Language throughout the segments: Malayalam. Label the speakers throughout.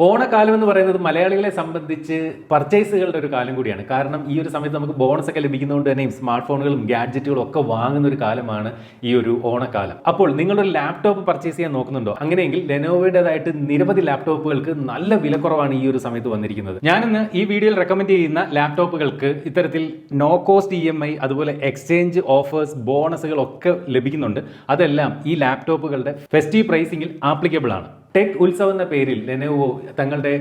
Speaker 1: ഓണക്കാലം എന്ന് പറയുന്നത് മലയാളികളെ സംബന്ധിച്ച് പർച്ചേസുകളുടെ ഒരു കാലം കൂടിയാണ്. കാരണം ഈ ഒരു സമയത്ത് നമുക്ക് ബോണസ് ഒക്കെ ലഭിക്കുന്നതുകൊണ്ട് തന്നെയും സ്മാർട്ട് ഫോണുകളും ഗാഡ്ജറ്റുകളും ഒക്കെ വാങ്ങുന്ന ഒരു കാലമാണ് ഈ ഒരു ഓണക്കാലം. അപ്പോൾ നിങ്ങളൊരു ലാപ്ടോപ്പ് പർച്ചേസ് ചെയ്യാൻ നോക്കുന്നുണ്ടോ? അങ്ങനെയെങ്കിൽ ലെനോവോയുടേതായിട്ട് നിരവധി ലാപ്ടോപ്പുകൾക്ക് നല്ല വിലക്കുറവാണ് ഈ ഒരു സമയത്ത് വന്നിരിക്കുന്നത്. ഞാനിന്ന് ഈ വീഡിയോയിൽ റെക്കമെൻഡ് ചെയ്യുന്ന ലാപ്ടോപ്പുകൾക്ക് ഇത്തരത്തിൽ നോ കോസ്റ്റ് EMI, അതുപോലെ എക്സ്ചേഞ്ച് ഓഫേഴ്സ്, ബോണസുകൾ ഒക്കെ ലഭിക്കുന്നുണ്ട്. അതെല്ലാം ഈ ലാപ്ടോപ്പുകളുടെ ഫെസ്റ്റീവ് പ്രൈസിംഗിൽ ആപ്ലിക്കബിൾ ആണ്. ടെക് ഉത്സവം എന്ന പേരിൽ ലെനോവോ തങ്ങളുടെ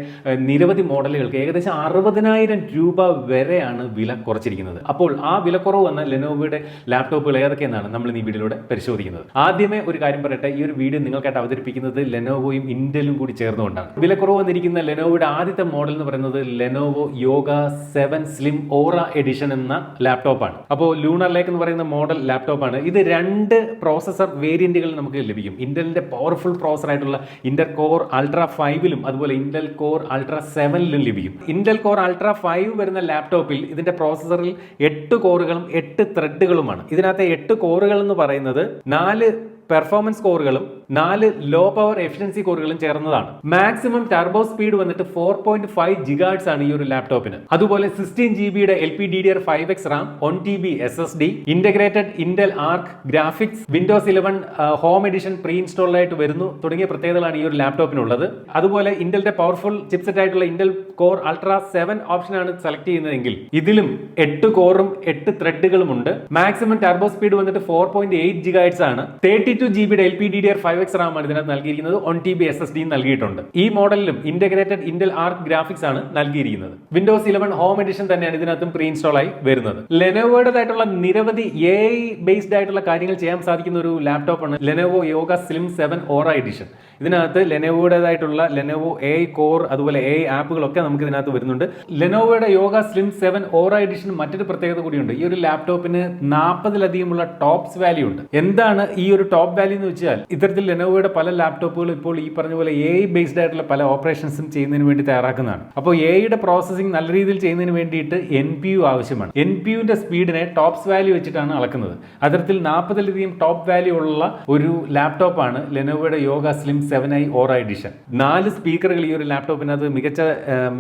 Speaker 1: നിരവധി മോഡലുകൾക്ക് ഏകദേശം 60,000 രൂപ വരെയാണ് വില കുറച്ചിരിക്കുന്നത്. അപ്പോൾ ആ വിലക്കുറവ് വന്ന ലെനോവോയുടെ ലാപ്ടോപ്പുകൾ ഏതൊക്കെയെന്നാണ് നമ്മൾ ഈ വീഡിയോയിലൂടെ പരിശോധിക്കുന്നത്. ആദ്യമേ ഒരു കാര്യം പറയട്ടെ, ഈ ഒരു വീഡിയോ നിങ്ങൾക്കായിട്ട് അവതരിപ്പിക്കുന്നത് ലെനോവോയും ഇന്റലും കൂടി ചേർന്നുകൊണ്ടാണ്. വിലക്കുറവ് വന്നിരിക്കുന്ന ലെനോവോയുടെ ആദ്യത്തെ മോഡൽ എന്ന് പറയുന്നത് ലെനോവോ യോഗ 7 സ്ലിം ഓറ എഡിഷൻ എന്ന ലാപ്ടോപ്പാണ്. അപ്പോൾ ലൂണർ ലേക്ക് എന്ന് പറയുന്ന മോഡൽ ലാപ്ടോപ്പാണ്. ഇത് 2 പ്രോസസർ വേരിയന്റുകൾ നമുക്ക് ലഭിക്കും. ഇന്റലിന്റെ പവർഫുൾ പ്രോസസർ ആയിട്ടുള്ള ഇന്റൽ കോർ അൾട്ര 5ലും അതുപോലെ ഇന്റൽ കോർ അൾട്ര 7ലും ലഭിക്കും. ഇന്റൽ കോർ അൾട്ര 5 വരുന്ന ലാപ്ടോപ്പിൽ ഇതിന്റെ പ്രോസസറിൽ 8 കോറുകളും 8 ത്രെഡുകളുമാണ്. ഇതിനകത്തെ 8 കോറുകൾ എന്ന് പറയുന്നത് 4 പെർഫോമൻസ് കോറുകളും 4 ലോ പവർ എഫിഷ്യൻസി കോറുകളും ചേർന്നതാണ്. മാക്സിമം ടർബോ സ്പീഡ് വന്നിട്ട് 4.5 GHz ആണ് ഈ ഒരു ലാപ്ടോപ്പിന്. അതുപോലെ 16 GB LPDDR5X RAM, 1 TB SSD, integrated Intel Arc graphics, Windows 11 home edition pre installed ആയിട്ട് വരുന്നു തുടങ്ങിയ പ്രത്യേകതകളാണ് ഈ ഒരു ലാപ്ടോപ്പിനുള്ളത്. അതുപോലെ ഇന്റലിന്റെ പവർഫുൾ ചിപ്സെറ്റ് ആയിട്ടുള്ള ഇന്റൽ കോർ അൾട്ര 7 ഓപ്ഷനാണ് സെലക്ട് ചെയ്യുന്നതെങ്കിൽ ഇതിലും 8 കോറും 8 ത്രെഡുകളും ഉണ്ട്. മാക്സിമം ടർബോ സ്പീഡ് വന്നിട്ട് 4.8 GHz ആണ്. 32 GB LPDDR5X RAM ആണ് ഇതിനകത്ത് നൽകിയിരിക്കുന്നത്. 1 TB SSD നൽകിയിട്ടുണ്ട്. ഈ മോഡലിലും ഇന്റഗ്രേറ്റഡ് ഇന്റൽ ആർക്ക് ഗ്രാഫിക്സ് ആണ് നൽകിയിരിക്കുന്നത്. വിൻഡോസ് 11 ഹോം എഡിഷൻ തന്നെയാണ് ഇതിനകത്തും പ്രീ ഇൻസ്റ്റാൾ ആയി വരുന്നത്. ലെനോവോയുടേതായിട്ടുള്ള നിരവധി AI ബേസ്ഡ് ആയിട്ടുള്ള കാര്യങ്ങൾ ചെയ്യാൻ സാധിക്കുന്ന ഒരു ലാപ്ടോപ്പാണ് ലെനോവോ യോഗ സ്ലിം 7 ഓറ എഡിഷൻ. ഇതിനകത്ത് ലെനോവോയുടേതായിട്ടുള്ള ലെനോവോ AI കോർ അതുപോലെ AI ആപ്പുകളൊക്കെ നമുക്ക് ഇതിനകത്ത് വരുന്നുണ്ട്. ലെനോവോയുടെ യോഗ സ്ലിം 7 ഓറ എഡിഷൻ മറ്റൊരു പ്രത്യേകത കൂടിയുണ്ട്. ഈ ഒരു ലാപ്ടോപ്പിന് 40-ലധികമുള്ള ടോപ്സ് വാല്യൂ ഉണ്ട്. എന്താണ് ഈ ഒരു ടോപ്പ് വാല്യൂ എന്ന് വെച്ചാൽ, ഇത്തരത്തിൽ ലെനോവോയുടെ പല ലാപ്ടോപ്പുകൾ ഇപ്പോൾ ഈ പറഞ്ഞ പോലെ AI ബേസ്ഡ് ആയിട്ടുള്ള പല ഓപ്പറേഷൻസും ചെയ്യുന്നതിന് വേണ്ടി തയ്യാറാക്കുന്നതാണ്. അപ്പോൾ AIയുടെ പ്രോസസ്സിംഗ് നല്ല രീതിയിൽ ചെയ്യുന്നതിന് വേണ്ടിയിട്ട് NPU ആവശ്യമാണ്. NPUവിന്റെ സ്പീഡിനെ ടോപ്സ് വാല്യൂ വെച്ചിട്ടാണ് അളക്കുന്നത്. അത്തരത്തിൽ 40-ലധികം ടോപ്പ് വാല്യൂ ഉള്ള ഒരു ലാപ്ടോപ്പാണ് ലെനോവോയുടെ Yoga slim 7i Aura edition. 4 സ്പീക്കറുകൾ ഈ ഒരു ലാപ്ടോപ്പിനകത്ത് മികച്ച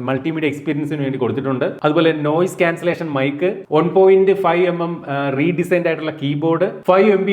Speaker 1: മൾട്ടിമീഡിയ എക്സ്പീരിയൻസിന് വേണ്ടി കൊടുത്തിട്ടുണ്ട്. അതുപോലെ noise cancellation mic, 1.5 mm redesigned ആയിട്ടുള്ള കീബോർഡ്, 5 MB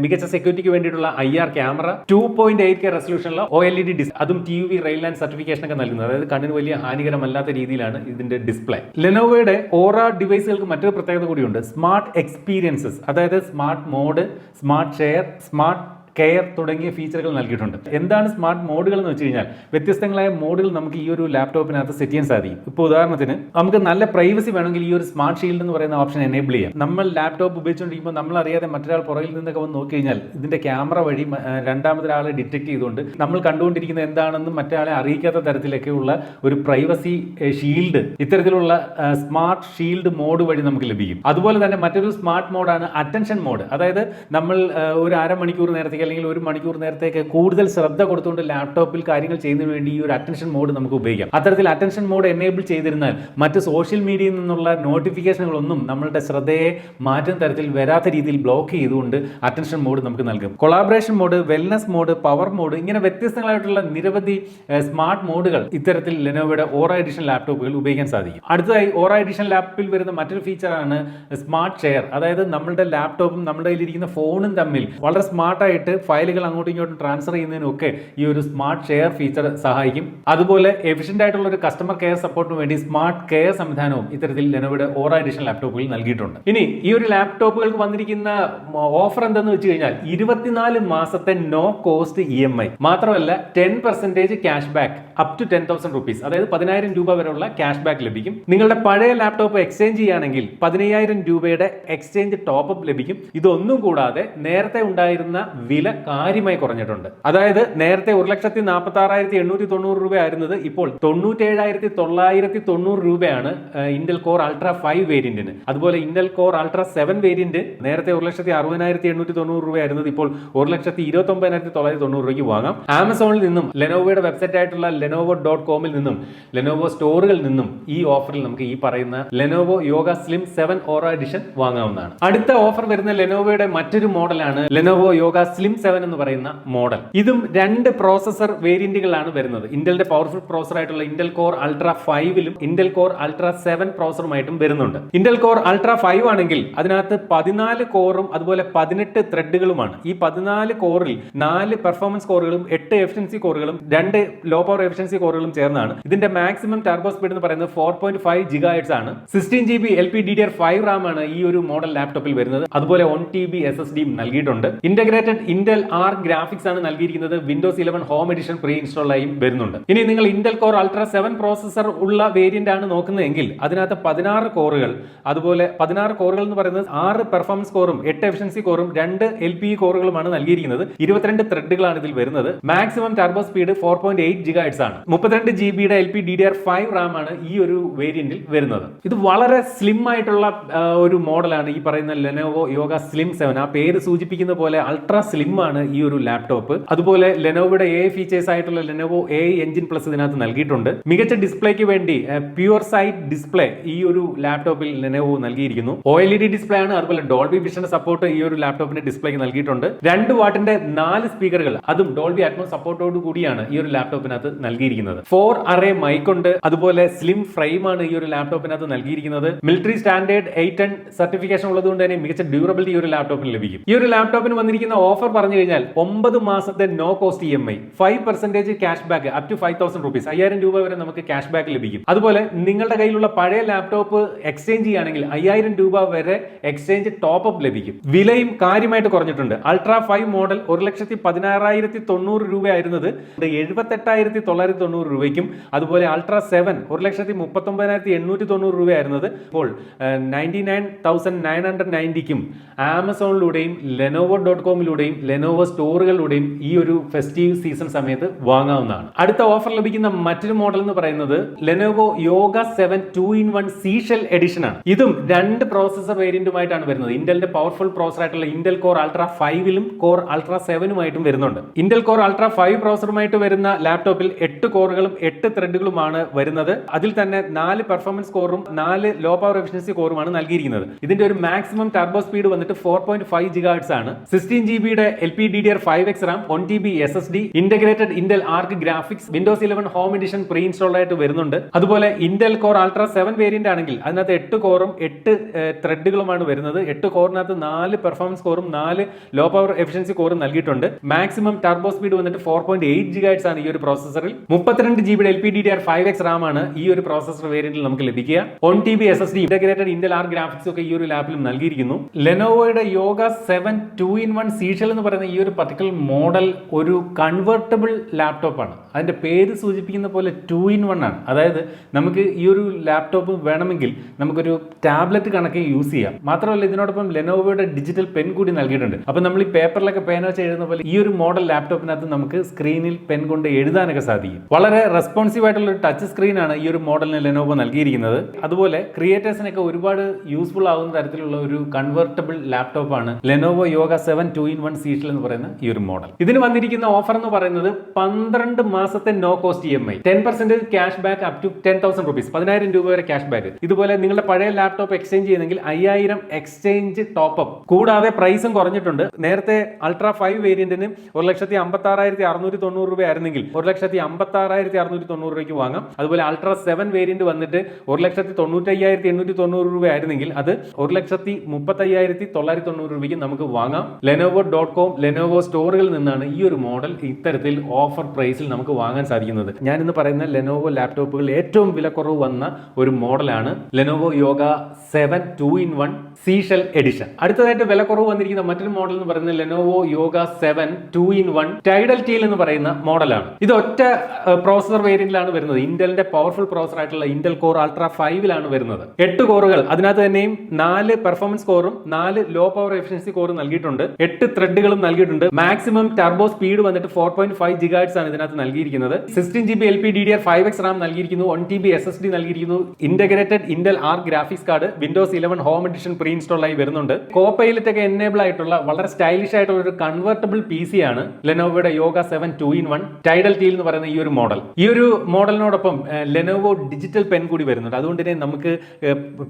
Speaker 1: മികച്ച സെക്യൂരിറ്റിക്ക് വേണ്ടിയിട്ടുള്ള IR ക്യാമറ, 2.8K റെസൊല്യൂഷനുള്ള OLED ഡിസ്പ്ലേ, അതും TUV റെയിൽലാൻ സർട്ടിഫിക്കേഷൻ ഒക്കെ നൽകുന്നത്. അതായത് കണ്ണിന് വലിയ ഹാനികരമല്ലാത്ത രീതിയിലാണ് ഇതിന്റെ ഡിസ്പ്ലേ. ലെനോവോയുടെ ഓറ ഡിവൈസുകൾക്ക് മറ്റൊരു പ്രത്യേകത കൂടിയുണ്ട്. സ്മാർട്ട് എക്സ്പീരിയൻസസ്, അതായത് smart mode, smart share, smart care തുടങ്ങിയ ഫീച്ചറുകൾ നൽകിയിട്ടുണ്ട്. എന്താണ് സ്മാർട്ട് മോഡുകൾ എന്ന് വെച്ച് കഴിഞ്ഞാൽ, വ്യത്യസ്തങ്ങളായ മോഡുകൾ നമുക്ക് ഈ ഒരു ലാപ്ടോപ്പിനകത്ത് സെറ്റ് ചെയ്യാൻ സാധിക്കും. ഇപ്പോൾ ഉദാഹരണത്തിന് നമുക്ക് നല്ല പ്രൈവസി വേണമെങ്കിൽ ഈ ഒരു സ്മാർട്ട് ഷീൽഡ് എന്ന് പറയുന്ന ഓപ്ഷൻ എനേബിൾ ചെയ്യാം. നമ്മൾ ലാപ്ടോപ്പ് ഉപയോഗിച്ചുകൊണ്ടിരിക്കുമ്പോൾ നമ്മൾ അറിയാതെ മറ്റൊരാൾ പുറകിൽ നിന്നൊക്കെ വന്ന് നോക്കി കഴിഞ്ഞാൽ ഇതിന്റെ ക്യാമറ വഴി രണ്ടാമതൊരാളെ ഡിറ്റക്ട് ചെയ്തുകൊണ്ട് നമ്മൾ കണ്ടുകൊണ്ടിരിക്കുന്നത് എന്താണെന്നും മറ്റൊരാളെ അറിയിക്കാത്ത തരത്തിലൊക്കെയുള്ള ഒരു പ്രൈവസി ഷീൽഡ് ഇത്തരത്തിലുള്ള സ്മാർട്ട് ഷീൽഡ് മോഡ് വഴി നമുക്ക് ലഭിക്കും. അതുപോലെ തന്നെ മറ്റൊരു സ്മാർട്ട് മോഡാണ് അറ്റൻഷൻ മോഡ്. അതായത് നമ്മൾ ഒരു അരമണിക്കൂർ നേരത്തേക്ക് അല്ലെങ്കിൽ 1 മണിക്കൂർ നേരത്തേക്ക് കൂടുതൽ ശ്രദ്ധ കൊടുത്തുകൊണ്ട് ലാപ്ടോപ്പിൽ കാര്യങ്ങൾ ചെയ്യുന്നതിന് വേണ്ടി ഈ ഒരു അറ്റൻഷൻ മോഡ് നമുക്ക് ഉപയോഗിക്കാം. അത്തരത്തിൽ അറ്റൻഷൻ മോഡ് എനേബിൾ ചെയ്തിരുന്നാൽ മറ്റ് സോഷ്യൽ മീഡിയയിൽ നിന്നുള്ള നോട്ടിഫിക്കേഷനുകളൊന്നും നമ്മളുടെ ശ്രദ്ധയെ മാറ്റുന്ന തരത്തിൽ വരാത്ത രീതിയിൽ ബ്ലോക്ക് ചെയ്തുകൊണ്ട് അറ്റൻഷൻ മോഡ് നമുക്ക് നൽകും. Collaboration mode, wellness mode, power mode, ഇങ്ങനെ വ്യത്യസ്തങ്ങളായിട്ടുള്ള നിരവധി സ്മാർട്ട് മോഡുകൾ ഇത്തരത്തിൽ ലെനോവോയുടെ ഓറ എഡിഷൻ ലാപ്ടോപ്പുകൾ ഉപയോഗിക്കാൻ സാധിക്കും. അടുത്തതായി ഓറ എഡിഷൻ ലാപ്പിൽ വരുന്ന മറ്റൊരു ഫീച്ചറാണ് സ്മാർട്ട് ഷെയർ. അതായത് നമ്മളുടെ ലാപ്ടോപ്പും നമ്മുടെ കയ്യിലിരിക്കുന്ന ഫോണും തമ്മിൽ വളരെ സ്മാർട്ടായിട്ട് ഫയലുകൾ അങ്ങോട്ടും ഇങ്ങോട്ടും ട്രാൻസ്ഫർ ചെയ്യുന്നതിനൊക്കെ ഈ ഒരു സ്മാർട്ട് ഷെയർ ഫീച്ചർ സഹായിക്കും. അതുപോലെ എഫിഷ്യന്റ് ആയിട്ടുള്ള ഒരു കസ്റ്റമർ കെയർ സപ്പോർട്ടിന് വേണ്ടി സ്മാർട്ട് കെയർ സംവിധാനവും ഇത്തരത്തിൽ ലെനോവോയുടെ ഓറ എഡിഷൻ ലാപ്ടോപ്പുകളിൽ നൽകിയിട്ടുണ്ട്. ഇനി ഈ ഒരു ലാപ്ടോപ്പുകൾക്ക് വന്നിരിക്കുന്ന ഓഫർ എന്തെന്ന് വെച്ച് കഴിഞ്ഞാൽ 24 മാസത്തെ നോ കോസ്റ്റ് EMI, മാത്രമല്ല 10% cash back up to 10,000 rupees, അതായത് 10,000 രൂപ വരെയുള്ള ക്യാഷ് ബാക്ക് ലഭിക്കും. നിങ്ങളുടെ പഴയ ലാപ്ടോപ്പ് എക്സ്ചേഞ്ച് ചെയ്യുകയാണെങ്കിൽ 15,000 രൂപയുടെ എക്സ്ചേഞ്ച് ടോപ്പ് ലഭിക്കും. ഇതൊന്നും കൂടാതെ നേരത്തെ ഉണ്ടായിരുന്ന വില കാര്യമായി കുറഞ്ഞിട്ടുണ്ട്. അതായത് നേരത്തെ 1,46,890 രൂപ ആയിരുന്നത് ഇപ്പോൾ 97,990 രൂപയാണ് ഇന്റൽ കോർ അൾട്ര 5 വേരിയന്റിന്. അതുപോലെ ഇന്റൽ കോർ അൾട്ര 7 വേരിയന്റ് നേരത്തെ 1,60,890 രൂപ ആയിരുന്നത് ഇപ്പോൾ 1,29,990 രൂപയ്ക്ക് വാങ്ങാം. ആമസോണിൽ നിന്നും ലെനോവോയുടെ വെബ്സൈറ്റ് ആയിട്ടുള്ള lenovo.com നിന്നും ലെനോവോ സ്റ്റോറുകളിൽ നിന്നും ഈ ഓഫറിൽ നമുക്ക് ഈ പറയുന്ന ലെനോവോ യോഗ സ്ലിം 7 ഓറ എഡിഷൻ വാങ്ങാവുന്നതാണ്. അടുത്ത ഓഫർ വരുന്ന ലെനോവോയുടെ മറ്റൊരു മോഡലാണ് ലെനോവോ യോഗ സ്ലിം 7 എന്ന് പറയുന്ന മോഡൽ. ഇതും 2 പ്രോസസർ വേരിയന്റുകളാണ് വരുന്നത്. ഇന്റലിന്റെ പവർഫുൾ പ്രോസസർ ആയിട്ടുള്ള ഇന്റൽ കോർ അൾട്ര 5ലും ഇന്റൽ കോർ അൾട്ര 7 പ്രോസറുമായിട്ടും വരുന്നുണ്ട്. ഇന്റൽ കോർ അൾട്ര 5 ആണെങ്കിൽ അതിനകത്ത് 14 കോറും അതുപോലെ 18 ത്രെഡുകളുമാണ്. ഈ 14 കോറിൽ 4 പെർഫോമൻസ് കോറുകളും 8 എഫിഷ്യൻസി കോറുകളും 2 ലോ പവർ എഫിഷ്യൻസി കോറുകളും ചേർന്നാണ്. ഇതിന്റെ മാക്സിമം ടർബോ സ്പീഡ് എന്ന് പറയുന്നത് 4.5 GHz ആണ്. 16 GB LPDDR5 റാം ആണ് ഈ ഒരു മോഡൽ ലാപ്ടോപ്പിൽ വരുന്നത്. അതുപോലെ 1 TB SSD നൽകിയിട്ടുണ്ട്. ഇന്റഗ്രേറ്റഡ് ഇന്റൽ ആർക്ക് ഗ്രാഫിക്സ് ആണ് നൽകിയിരിക്കുന്നത്. Windows 11 home edition pre install ആയും വരുന്നുണ്ട്. ഇനി നിങ്ങൾ ഇന്റൽ കോർ അൾട്ര 7 പ്രോസസർ ഉള്ള വേരിയന്റ് ആണ് നോക്കുന്നതെങ്കിൽ അതിനകത്ത് 16 കോറുകൾ, അതുപോലെ 16 കോറുകൾ എന്ന് പറയുന്നത് 6 പെർഫോമൻസ് കോറും 8 എഫിഷ്യൻസി കോറും 2 LPE കോറുകളുമാണ് നൽകിയിരിക്കുന്നത്. 22 ത്രെഡുകളാണ് ഇതിൽ വരുന്നത്. മാക്സിമം ടർബോ സ്പീഡ് 4.8 GHz ആണ്. 32 GB LPDDR5 റാം ആണ് ഈ ഒരു വേരിയന്റിൽ വരുന്നത്. ഇത് വളരെ സ്ലിം ആയിട്ടുള്ള ഒരു മോഡലാണ് ഈ പറയുന്ന ലെനോവോ യോഗ സ്ലിം 7. ആ പേര് സൂചിപ്പിക്കുന്ന പോലെ അൾട്രാ സ്ലിം ആണ് ഈ ഒരു ലാപ്ടോപ്പ്. അതുപോലെ ലെനോവോയുടെ AI ഫീച്ചേഴ്സ് ആയിട്ടുള്ള ലെനോവോ AI എഞ്ചിൻ പ്ലസ് ഇതിനകത്ത് നൽകിയിട്ടുണ്ട്. മികച്ച ഡിസ്പ്ലേക്ക് വേണ്ടി പ്യുവർ സൈറ്റ് ഡിസ്പ്ലേ ഈ ഒരു ലാപ്ടോപ്പിൽ ലെനോവോ നൽകിയിരിക്കുന്നു. OLED ഡിസ്പ്ലേ ആണ്. അതുപോലെ ഡോൾബി വിഷന്റെ സപ്പോർട്ട് ഈ ഒരു ലാപ്ടോപ്പിന്റെ ഡിസ്പ്ലേക്ക് നൽകിയിട്ടുണ്ട്. 2 വാട്ടിന്റെ 4 സ്പീക്കറുകൾ, അതും ഡോൾബി അറ്റ്മോസ് സപ്പോർട്ടോട് കൂടിയാണ് ഈ ഒരു ലാപ്ടോപ്പിനകത്ത് നൽകിയിരിക്കുന്നത്. 4 അറേ മൈക്ക് ഉണ്ട്. അതുപോലെ സ്ലിം ഫ്രെയിം ആണ് ഈ ഒരു ലാപ്ടോപ്പിനകത്ത് നൽകിയിരിക്കുന്നത്. മിലിറ്ററി സ്റ്റാൻഡേർഡ് 810 സർട്ടിഫിക്കേഷൻ ഉള്ളതുകൊണ്ട് തന്നെ മികച്ച ഡ്യൂറബിലിറ്റി ഈ ഒരു ലാപ്ടോപ്പിന് ലഭിക്കും. ഈ ഒരു ലാപ്ടോപ്പിന് വന്നിരിക്കുന്ന ഓഫർ പറഞ്ഞു കഴിഞ്ഞാൽ 9 മാസത്തെ no cost EMI, 5% cash back up to 5,000 rupees, 5000 രൂപ വരെ നമുക്ക് ക്യാഷ് ബാക്ക് ലഭിക്കും. അതുപോലെ നിങ്ങളുടെ കയ്യിലുള്ള പഴയ ലാപ്ടോപ്പ് എക്സ്ചേഞ്ച് ചെയ്യുകയാണെങ്കിൽ 5000 രൂപ വരെ എക്സ്ചേഞ്ച് ടോപ്പ് അപ്പ് ലഭിക്കും. വിലയും കാര്യമായിട്ട് കുറഞ്ഞിട്ടുണ്ട്. അൾട്ര 5 മോഡൽ 1,16,900 രൂപയായിരുന്നത് 78,990 രൂപയ്ക്കും, അതുപോലെ അൾട്ര 7 1,39,890 രൂപയായിരുന്നത് ഇപ്പോൾ 99,990ക്കും ആമസോണിലൂടെയും ലെനോവോ.കോമിലൂടെയും ലെനോവോ സ്റ്റോറുകളിലൂടെയും ഈ ഒരു ഫെസ്റ്റീവ് സീസൺ സമയത്ത് വാങ്ങാവുന്നതാണ്. അടുത്ത ഓഫർ ലഭിക്കുന്ന മറ്റൊരു മോഡൽ എന്ന് പറയുന്നത് Lenovo yoga 7 2-in-1 Seashell edition ആണ്. ഇതും 2 പ്രോസസർ വേരിയന്റുമായിട്ടാണ് വരുന്നത്. ഇന്റലിന്റെ പവർഫുൾ പ്രോസസർ ആയിട്ടുള്ള ഇന്റൽ കോർ അൾട്ര 5ലും കോർ അൾട്ര 7ഉമായിട്ടും വരുന്നുണ്ട്. ഇന്റൽ കോർ അൾട്ര 5 പ്രോസസറുമായിട്ട് വരുന്ന ലാപ്ടോപ്പിൽ 8 കോറുകളും 8 ത്രെഡുകളുമാണ് വരുന്നത്. അതിൽ തന്നെ 4 പെർഫോമൻസ് കോറും 4 ലോ പവർ എഫിഷ്യൻസി കോറുമാണ് നൽകിയിരിക്കുന്നത്. ഇതിന്റെ ഒരു മാക്സിമം ടർബോ സ്പീഡ് വന്നിട്ട് 4.5 GHz ആണ്. 16 GB LPDDR5X RAM, 1 TB SSD, integrated Intel Arc graphics, Windows 11 home edition pre install ആയിട്ട് വരുന്നുണ്ട്. അതുപോലെ ഇന്റൽ കോർ അൾട്ര 7 വേരിയന്റ് ആണെങ്കിൽ അതിനകത്ത് 8 കോറും 8 ത്രെഡുകളുമാണ് വരുന്നത്. 8 കോറിനകത്ത് 4 പെർഫോമൻസ് കോറും 4 ലോ പവർ എഫിഷ്യൻസി കോറും നൽകിയിട്ടുണ്ട്. മാക്സിമം ടർബോ സ്പീഡ് വന്നിട്ട് 4.8 GHz ആണ് ഈ ഒരു പ്രോസസറിൽ. 32 GB LPDDR5X റാം ആണ് ഈ ഒരു പ്രോസസർ വേരിയന്റിൽ നമുക്ക് ലഭിക്കുക. 1 TB SSD, integrated Intel Arc graphics ഒക്കെ ഈ ഒരു ലാപ്പിലും നൽകിയിരിക്കുന്നു. ലെനോവോയുടെ യോഗ 7 2-in-1 സീഷൽ എന്ന് പറയുന്ന ഈ ഒരു പർട്ടിക്കുലർ മോഡൽ ഒരു കൺവേർട്ടബിൾ ലാപ്ടോപ്പ് ആണ്. അതിന്റെ പേര് സൂചിപ്പിക്കുന്ന പോലെ 2-in-1 ആണ്. അതായത് നമുക്ക് ഈ ഒരു ലാപ്ടോപ്പ് വേണമെങ്കിൽ നമുക്കൊരു ടാബ്ലറ്റ് കണക്കെ യൂസ് ചെയ്യാം. മാത്രമല്ല ഇതിനോടൊപ്പം ലെനോവോയുടെ ഡിജിറ്റൽ പെൻ കൂടി നൽകിയിട്ടുണ്ട്. അപ്പൊ നമ്മൾ ഈ പേപ്പറിലൊക്കെ പേന വെച്ച് എഴുതുന്ന പോലെ ഈ ഒരു മോഡൽ ലാപ്ടോപ്പിനകത്ത് നമുക്ക് സ്ക്രീനിൽ പെൻ കൊണ്ട് എഴുതാനൊക്കെ സാധിക്കും. വളരെ റെസ്പോൺസീവ് ആയിട്ടുള്ള ഒരു ടച്ച് സ്ക്രീൻ ആണ് ഈ ഒരു മോഡലിന് ലെനോവോ നൽകിയിരിക്കുന്നത്. അതുപോലെ ക്രിയേറ്റേഴ്സിനൊക്കെ ഒരുപാട് യൂസ്ഫുൾ ആവുന്ന തരത്തിലുള്ള ഒരു കൺവേർട്ടബിൾ ലാപ്ടോപ്പ് ആണ് ലെനോവോ യോഗ 7 2-in-1 സീഷൽ എന്ന് പറയുന്ന ഈ ഒരു മോഡൽ. ഇതിന് വന്നിരിക്കുന്ന ഓഫർ എന്ന് പറയുന്നത് 12 മാസത്തെ no cost EMI, 10% cash back up to 10,000 rupees, 10,000 രൂപ വരെ ക്യാഷ് ബാക്ക്. ഇതുപോലെ നിങ്ങളുടെ പഴയ ലാപ്ടോപ്പ് എക്സ്ചേഞ്ച് ചെയ്യുന്നെങ്കിൽ 5000 എക്സ്ചേഞ്ച് ടോപ്പ് അപ്പ്. കൂടാതെ പ്രൈസും കുറഞ്ഞിട്ടുണ്ട്. നേരത്തെ അൾട്ര 5 വേരിയന്റിന് 1,56,690 രൂപയായിരുന്നെങ്കിൽ 1,56,690 രൂപയ്ക്ക് വാങ്ങാം. അതുപോലെ അൾട്ര 7 വേരിയന്റ് വന്നിട്ട് 1,95,890 രൂപയായിരുന്നെങ്കിൽ അത് 1,35,990 രൂപയ്ക്ക് നമുക്ക് വാങ്ങാം. ലെനോവോ.കോം ലെനോവോ സ്റ്റോറുകളിൽ നിന്നാണ് ഈ ഒരു മോഡൽ ഇത്തരത്തിൽ ഓഫർ പ്രൈസിൽ നമുക്ക് വാങ്ങാൻ സാധിക്കുന്നത്. ഞാൻ ഇന്ന് പറയുന്ന ലെനോവോ ലാപ്ടോപ്പുകൾ ഏറ്റവും വിലക്കുറവ് വന്ന ഒരു മോഡലാണ് Lenovo yoga 7 2-in-1 Seashell edition. അടുത്തതായിട്ട് വിലക്കുറവ് വന്നിരിക്കുന്ന മറ്റൊരു മോഡൽ എന്ന് പറയുന്നത് Lenovo yoga 7 2-in-1 tidal teal എന്ന് പറയുന്ന മോഡലാണ്. ഇത് ഒറ്റ പ്രോസസർ വേരിയന്റിലാണ് വരുന്നത്. ഇന്റലിന്റെ പവർഫുൾ പ്രോസസർ ആയിട്ടുള്ള ഇന്റൽ കോർ അൾട്ര 5ലാണ് വരുന്നത്. 8 കോറുകൾ, അതിനകത്ത് തന്നെയും 4 പെർഫോമൻസ് കോറും 4 ലോ പവർ എഫിഷ്യൻസി കോറും നൽകിയിട്ടുണ്ട്. 8 ത്രെഡുകളും നൽകിയിട്ടുണ്ട്. മാക്സിമം ടർബോ സ്പീഡ് വന്നിട്ട് 4.5 GHz ആണ് ഇതിനകത്ത് നൽകിയിരിക്കുന്നത്. 16 GB LPDDR5X റാം നൽകിയിരിക്കുന്നു. 1 TB SSD നൽകിയിരിക്കുന്നു. Integrated Intel Arc graphics card, Windows 11 home edition pre install ആയി വരുന്നുണ്ട്. കോപൈലറ്റ് ഒക്കെ എനേബിൾ ആയിട്ടുള്ള വളരെ സ്റ്റൈലിഷ് ആയിട്ടുള്ള ഒരു കൺവേർട്ടബിൾ PC ആണ് ലെനോവോയുടെ യോഗ 7 2-in-1 ടൈഡൽ ടീൽ എന്ന് പറയുന്ന ഈ ഒരു മോഡൽ. ഈ ഒരു മോഡലിനോടൊപ്പം ലെനോവോ ഡിജിറ്റൽ പെൻ കൂടി വരുന്നുണ്ട്. അതുകൊണ്ട് തന്നെ നമുക്ക്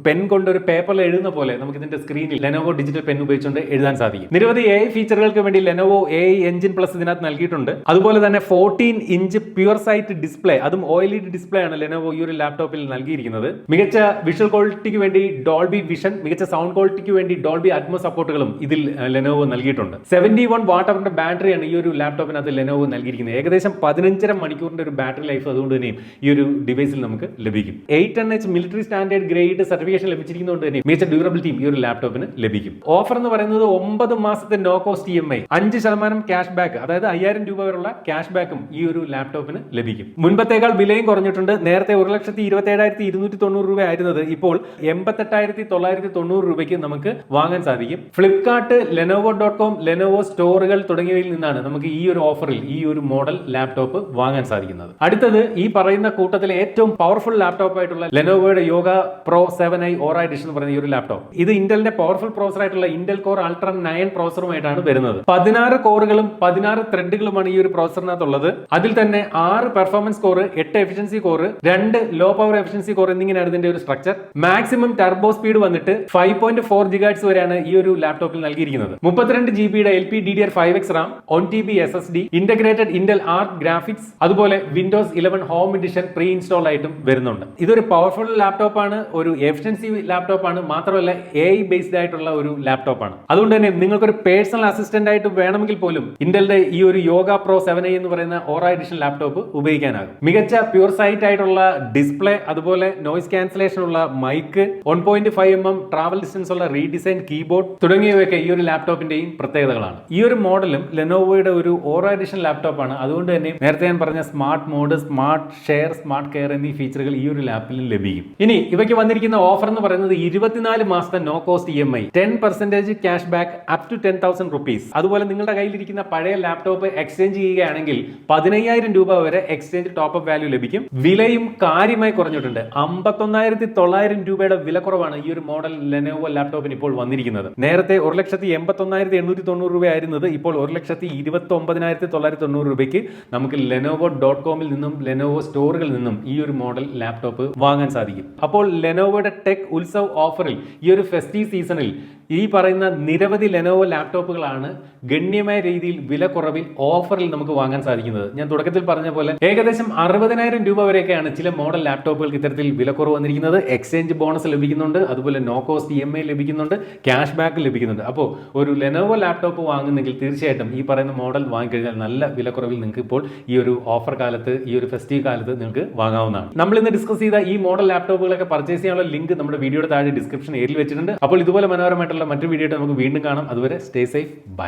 Speaker 1: പെൻ കൊണ്ട് ഒരു പേപ്പറിൽ എഴുതുന്ന പോലെ നമുക്ക് ഇതിന്റെ സ്ക്രീനിൽ ലെനോവോ ഡിജിറ്റൽ പെൻ ഉപയോഗിച്ചുകൊണ്ട് എഴുതാൻ സാധിക്കും. നിരവധി AI ഫീച്ചറുകൾ ഗെയിമുകൾക്ക് വേണ്ടി ലെനോവോ AI എഞ്ചിൻ പ്ലസ് ഇതിനകത്ത് നൽകിയിട്ടുണ്ട്. അതുപോലെ തന്നെ 14 ഇഞ്ച് പ്യുവർ സൈറ്റ് ഡിസ്പ്ലേ, അതും OLED ഡിസ്പ്ലേ ആണ് ലെനോവോ ഈ ഒരു ലാപ്ടോപ്പിൽ നൽകിയിരിക്കുന്നത്. മികച്ച വിഷ്വൽ ക്വാളിറ്റിക്ക് വേണ്ടി ഡോൾബി വിഷൻ, മികച്ച സൗണ്ട് ക്വാളിറ്റിക്ക് വേണ്ടി ഡോൾബി അറ്റ്മോസ് സപ്പോർട്ടുകളും ഇതിൽ ലെനോവോ നൽകിയിട്ടുണ്ട്. 71 വാട്ട് അവറിന്റെ ബാറ്ററിയാണ് ഈ ഒരു ലാപ്ടോപ്പിനകത്ത് ലെനോവോ നൽകിയിരിക്കുന്നത്. ഏകദേശം 15.5 മണിക്കൂറിന്റെ ഒരു ബാറ്ററി ലൈഫ് അതുകൊണ്ട് തന്നെയും ഈ ഒരു ഡിവൈസിൽ നമുക്ക് ലഭിക്കും. 810H military standard grade certification ലഭിച്ചിരിക്കുന്നതുകൊണ്ട് തന്നെ മികച്ച ഡ്യൂറബിലിറ്റിയും ഈ ഒരു ലാപ്ടോപ്പിന് ലഭിക്കും. ഓഫർ എന്ന് പറയുന്നത് 9 മാസത്തെ no cost EMI, 5% cash back, അതായത് 5000 രൂപ വരെയുള്ള ക്യാഷ് ബാക്കും ഈ ഒരു ലാപ്ടോപ്പിന് ലഭിക്കും. മുൻപത്തേക്കാൾ വിലയും കുറഞ്ഞിട്ടുണ്ട്. നേരത്തെ 1,27,290 രൂപ ആയിരുന്നത് ഇപ്പോൾ 88,990 രൂപയ്ക്ക് നമുക്ക് വാങ്ങാൻ സാധിക്കും. ഫ്ലിപ്കാർട്ട്, Lenovo.com, ലെനോവോ സ്റ്റോറുകൾ തുടങ്ങിയവയിൽ നിന്നാണ് നമുക്ക് ഈ ഒരു ഓഫറിൽ ഈ ഒരു മോഡൽ ലാപ്ടോപ്പ് വാങ്ങാൻ സാധിക്കുന്നത്. അടുത്തത് ഈ പറയുന്ന കൂട്ടത്തിലെ ഏറ്റവും പവർഫുൾ ലാപ്ടോപ്പ് ആയിട്ടുള്ള ലെനോവോയുടെ yoga pro 7i Aura edition എന്ന് പറയുന്ന ഈ ഒരു ലാപ്ടോപ്പ്, ഇത് ഇന്റലിന്റെ പവർഫുൾ പ്രോസർ ആയിട്ടുള്ള ഇന്റൽ കോർ അൾട്ര 9 പ്രോസറുമായിട്ടാണ് വരുന്നത്. 16 കോറുകളും 16 ത്രെഡുകളുമാണ് ഈ ഒരു പ്രോസറിനകത്തുള്ളത്. അതിൽ തന്നെ 6 performance core, 8 efficiency core, 2 low power efficiency core എന്നിങ്ങനെയാണ് ഇതിന്റെ ഒരു സ്ട്രക്ചർ. മാക്സിമം ടർബോ സ്പീഡ് വന്നിട്ട് 5.4 GHz വരെയാണ് ഈ ഒരു ലാപ്ടോപ്പിൽ നൽകിയിരിക്കുന്നത്. 32 GB LPDDR5X RAM, 1TB SSD, integrated Intel Arc graphics, അതുപോലെ Windows 11 home edition pre install ആയിട്ടും വരുന്നുണ്ട്. ഇതൊരു പവർഫുൾ ലാപ്ടോപ്പ് ആണ്, ഒരു എഫിഷ്യൻസി ലാപ്ടോപ്പ് ആണ്, മാത്രമല്ല AI ബേസ്ഡ് ആയിട്ടുള്ള ഒരു ലാപ്ടോപ്പ് ആണ്. അതുകൊണ്ട് തന്നെ നിങ്ങൾക്കൊരു പേഴ്സണൽ അസിസ്റ്റന്റ് ആയിട്ട് വേണമെങ്കിൽ പോലും ഇന്റലിന്റെ ഈ ഒരു യോഗ പ്രോ 7i എന്ന് പറയുന്ന ഓറ എഡിഷൻ ലാപ്ടോപ്പ് ഉപയോഗിക്കാനാകും. മികച്ച പ്യൂർ സൈറ്റ് ആയിട്ടുള്ള ഡിസ്പ്ലേ, അതുപോലെ നോയിസ് ക്യാൻസലേഷൻ ഉള്ള മൈക്ക്, 1.5mm ട്രാവൽ ഡിസ്റ്റൻസ് ഉള്ള റീഡിസൈൻ കീബോർഡ് തുടങ്ങിയവയൊക്കെ ഈ ഒരു ലാപ്ടോപ്പിന്റെയും പ്രത്യേകതകളാണ്. ഈ ഒരു മോഡലും ലെനോവോയുടെ ഒരു ഓറ എഡിഷൻ ലാപ്ടോപ്പ് ആണ്. അതുകൊണ്ട് തന്നെ നേരത്തെ ഞാൻ പറഞ്ഞ smart mode, smart share, smart care എന്നീ ഫീച്ചറുകൾ ഈ ഒരു ലാപ്പിൽ ലഭിക്കും. ഇനി ഇവയ്ക്ക് വന്നിരിക്കുന്ന ഓഫർ എന്ന് പറയുന്നത് 24 മാസത്തെ no cost EMI, 10% cash back up to 10,000 rupees. അതുപോലെ നിങ്ങളുടെ കയ്യിലിരിക്കുന്ന പഴയ ലാപ്ടോപ്പ് എക്സ്ചേഞ്ച് ചെയ്യുകയാണെങ്കിൽ 15,000 രൂപ വരെ എക്സ്ചേഞ്ച് ടോപ്പ് അപ്പ് വാല്യൂ ലഭിക്കും. വിലയും കാര്യമായി കുറഞ്ഞിട്ടുണ്ട്. 51,900 രൂപയുടെ വില കുറവാണ് ഈ ഒരു മോഡൽ ലെനോവോ ലാപ്ടോപ്പിന് ഇപ്പോൾ വന്നിരിക്കുന്നത്. നേരത്തെ 1,81,890 രൂപ ആയിരുന്നത് ഇപ്പോൾ 1,29,990 രൂപയ്ക്ക് നമുക്ക് Lenovo.com നിന്നും ലെനോവോ സ്റ്റോറുകളിൽ നിന്നും ഈ ഒരു മോഡൽ ലാപ്ടോപ്പ് വാങ്ങാൻ സാധിക്കും. അപ്പോൾ ലെനോവോയുടെ ടെക് ഉത്സവ് ഓഫറിൽ ഈ ഒരു ഫെസ്റ്റീവ് സീസണിൽ ഈ പറയുന്ന നിരവധി ലെനോവോ ലാപ്ടോപ്പുകളാണ് ഗണ്യമായ രീതിയിൽ വില കുറവിൽ ഓഫറിൽ നമുക്ക് വാങ്ങാൻ സാധിക്കുന്നത്. ഞാൻ തുടക്കത്തിൽ പറഞ്ഞ പോലെ ഏകദേശം 60,000 രൂപ വരെയൊക്കെയാണ് ചില മോഡൽ ലാപ്ടോപ്പുകൾക്ക് ഇത്തരത്തിൽ വില കുറവ് വന്നിരിക്കുന്നത്. എക്സ്ചേഞ്ച് ബോണസ് ലഭിക്കുന്നുണ്ട്, അതുപോലെ നോ കോസ്റ്റ് EMI ലഭിക്കുന്നുണ്ട്, ക്യാഷ് ബാക്ക് ലഭിക്കുന്നുണ്ട്. അപ്പോൾ ഒരു ലെനോവോ ലാപ്ടോപ്പ് വാങ്ങുന്നെങ്കിൽ തീർച്ചയായിട്ടും ഈ പറയുന്ന മോഡൽ വാങ്ങിക്കഴിഞ്ഞാൽ നല്ല വിലക്കുറവിൽ നിങ്ങൾക്ക് ഇപ്പോൾ ഈ ഒരു ഓഫർ കാലത്ത്, ഈ ഒരു ഫെസ്റ്റീവ് കാലത്ത് നിങ്ങൾക്ക് വാങ്ങാവുന്നതാണ്. നമ്മൾ ഇന്ന് ഡിസ്കസ് ചെയ്ത ഈ മോഡൽ ലാപ്ടോപ്പുകളൊക്കെ പർച്ചേസ് ചെയ്യാനുള്ള ലിങ്ക് നമ്മുടെ വീഡിയോയുടെ താഴെ ഡിസ്ക്രിപ്ഷൻ ഏരിയയിൽ വെച്ചിട്ടുണ്ട്. അപ്പോൾ ഇതുപോലെ മനോഹരമായിട്ടുള്ള മറ്റൊരു വീഡിയോ നമുക്ക് വീണ്ടും കാണാം. അതുവരെ സ്റ്റേ സേഫ്, ബൈ.